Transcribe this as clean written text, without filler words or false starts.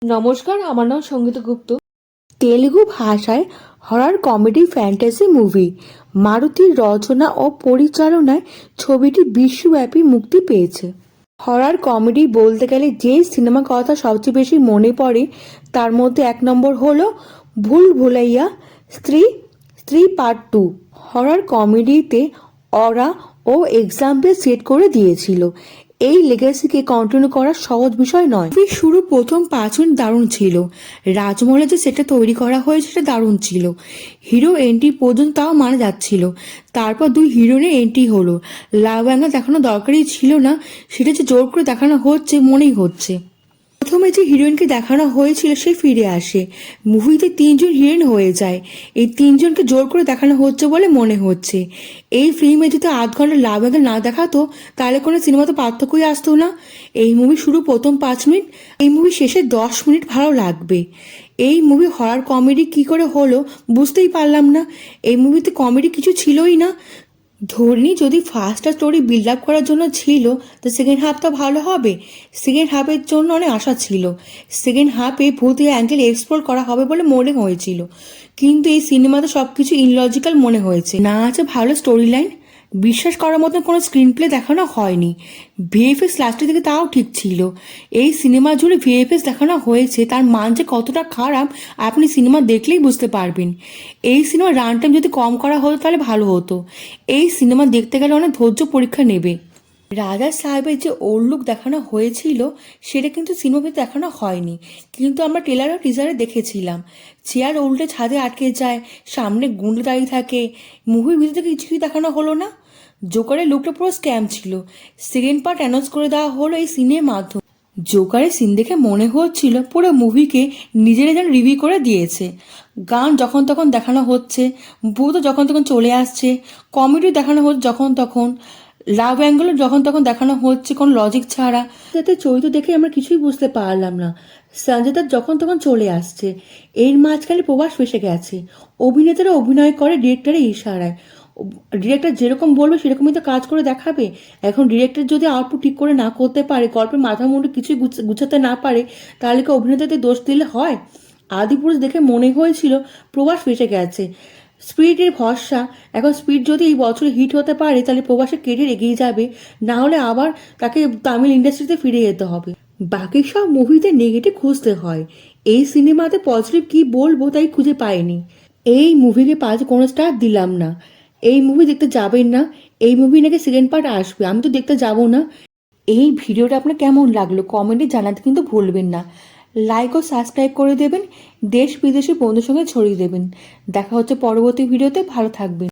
নমস্কার, আমার নাম সঙ্গীতা গুপ্ত। তেলুগু ভাষায় হরর কমেডি ফ্যান্টাসি মুভি মারুতির রচনা ও পরিচালনায় ছবিটি বিশ্বব্যাপী মুক্তি পেয়েছে। হরর কমেডি বলতে গেলে যে সিনেমা কথা সবচেয়ে বেশি মনে পড়ে তার মধ্যে এক নম্বর হলো ভুল ভুলাইয়া স্ত্রী স্ত্রী পার্ট 2। হরর কমেডিতে অরা ও এক্সাম্পল সেট করে দিয়েছিল। এই লেগেসিকে কন্টিনিউ করা সহজ বিষয় নয়। শুরু প্রথম 5 মিনিট দারুণ ছিল। রাজমহলে যে সেটা তৈরি করা হয়েছে সেটা দারুণ ছিল। হিরো এন্ট্রি পর্যন্ত তাও মানা যাচ্ছিল। তারপর 2 হিরোইনের এন্ট্রি হলো। লাভ অ্যাঙ্গেল দেখানো দরকারই ছিল না, সেটা যে জোর করে দেখানো হচ্ছে মনেই হচ্ছে। প্রথমে যে হিরোইনকে দেখানো হয়েছিল সে ফিরে আসে। মুভিতে 3 জন হিরোইন হয়ে যায়। এই 3 জনকে জোর করে দেখানো হচ্ছে বলে মনে হচ্ছে। এই ফিল্মে যদি 8 ঘন্টা লাভ অ্যাঙ্গেল না দেখাতো তাহলে কোনো সিনেমাতে পার্থক্যই আসতো না। এই মুভি শুরু প্রথম 5 মিনিট, এই মুভি শেষে 10 মিনিট ভালো লাগবে। এই মুভি হরর কমেডি কি করে হলো বুঝতেই পারলাম না। এই মুভিতে কমেডি কিছু ছিলই না। ধর্নি যদি ফার্স্টটা স্টোরি বিল্ড আপ করার জন্য ছিল তো সেকেন্ড হাফটা ভালো হবে। সেকেন্ড হাফের জন্য অনেক আশা ছিল। সেকেন্ড হাফে ভূতের অ্যাঙ্গেল এক্সপ্লোর করা হবে বলে মনে হয়েছিল, কিন্তু এই সিনেমাতে সব কিছু ইনলজিক্যাল মনে হয়েছে। না আছে ভালো স্টোরি লাইন, বিশ্বাস করার মতন কোনো স্ক্রিন প্লে দেখানো হয়নি। ভিএফএক্স লাস্টের দিকে তাও ঠিক ছিল। এই সিনেমা জুড়ে ভিএফএক্স দেখানো হয়েছে, তার মান যে কতটা খারাপ আপনি সিনেমা দেখলেই বুঝতে পারবেন। এই সিনেমার রান টাইম যদি কম করা হতো তাহলে ভালো হতো। এই সিনেমা দেখতে গেলে অনেক ধৈর্য পরীক্ষা নেবে। রাজা সাহেবের যে ওল্ড লুক দেখানো হয়েছিল সেটা কিন্তু সিনেমাতে দেখানো হয়নি, কিন্তু আমরা ট্রেলার ও টিজারে দেখেছিলাম। চেয়ার উল্টে ছাদে আটকে যায়, সামনে গুন্ডে দাঁড়িয়ে থাকে। মুভির ভিতরে কিছুই দেখানো হলো না। জোকারের লুকটা পুরো স্ক্যাম ছিল। সেকেন্ড পার্ট অ্যানাউন্স করে দেওয়া হলো এই সিনের মাধ্যমে। জোকারের সিন দেখে মনে হচ্ছিল পুরো মুভিকে নিজেরা যেন রিভিউ করে দিয়েছে। গান যখন তখন দেখানো হচ্ছে, ভূতও যখন তখন চলে আসছে, কমেডি দেখানো হচ্ছে যখন তখন, লাভ অ্যাঙ্গেলও যখন তখন দেখানো হচ্ছে কোনো লজিক ছাড়া। যাতে চরিত্র দেখে আমরা কিছুই বুঝতে পারলাম না। সঞ্জয় দত্ত যখন তখন চলে আসছে। এর মাঝখানে প্রবাস ফেসে গেছে। অভিনেতারা অভিনয় করে ডিরেক্টরের ইশারায়। ডিরেক্টর যেরকম বলবে সেরকমই তো কাজ করে দেখাবে। এখন ডিরেক্টর যদি আউটপুট ঠিক করে না করতে পারে, গল্পের মাথা মুন্ডু কিছুই গুছাতে না পারে, তাহলে কি অভিনেতাদের দোষ দিলে হয়? আদিপুরুষ দেখে মনে হয়েছিল প্রবাস ফেসে গেছে। স্পিরিটের ভরসা। এখন স্পিড যদি এই বছর হিট হতে পারে তাহলে প্রবাসের কেরিয়ার এগিয়ে যাবে, না হলে আবার তাকে তামিল ইন্ডাস্ট্রিতে ফিরে যেতে হবে। বাকি সব মুভিতে নেগেটিভ খুঁজতে হয়, এই সিনেমাতে পজিটিভ কি বলবো তাই খুঁজে পাইনি। এই মুভিকে 5 কোনো স্টার দিলাম না। এই মুভি দেখতে যাবেন না। এই মুভি নাকি সেকেন্ড পার্ট আসবে, আমি তো দেখতে যাব না। এই ভিডিওটা আপনার কেমন লাগলো কমেন্টে জানাতে কিন্তু ভুলবেন না। লাইক ও সাবস্ক্রাইব করে দেবেন। দেশ বিদেশে বন্ধুর সঙ্গে ছড়িয়ে দেবেন। দেখা হচ্ছে পরবর্তী ভিডিওতে। ভালো থাকবেন।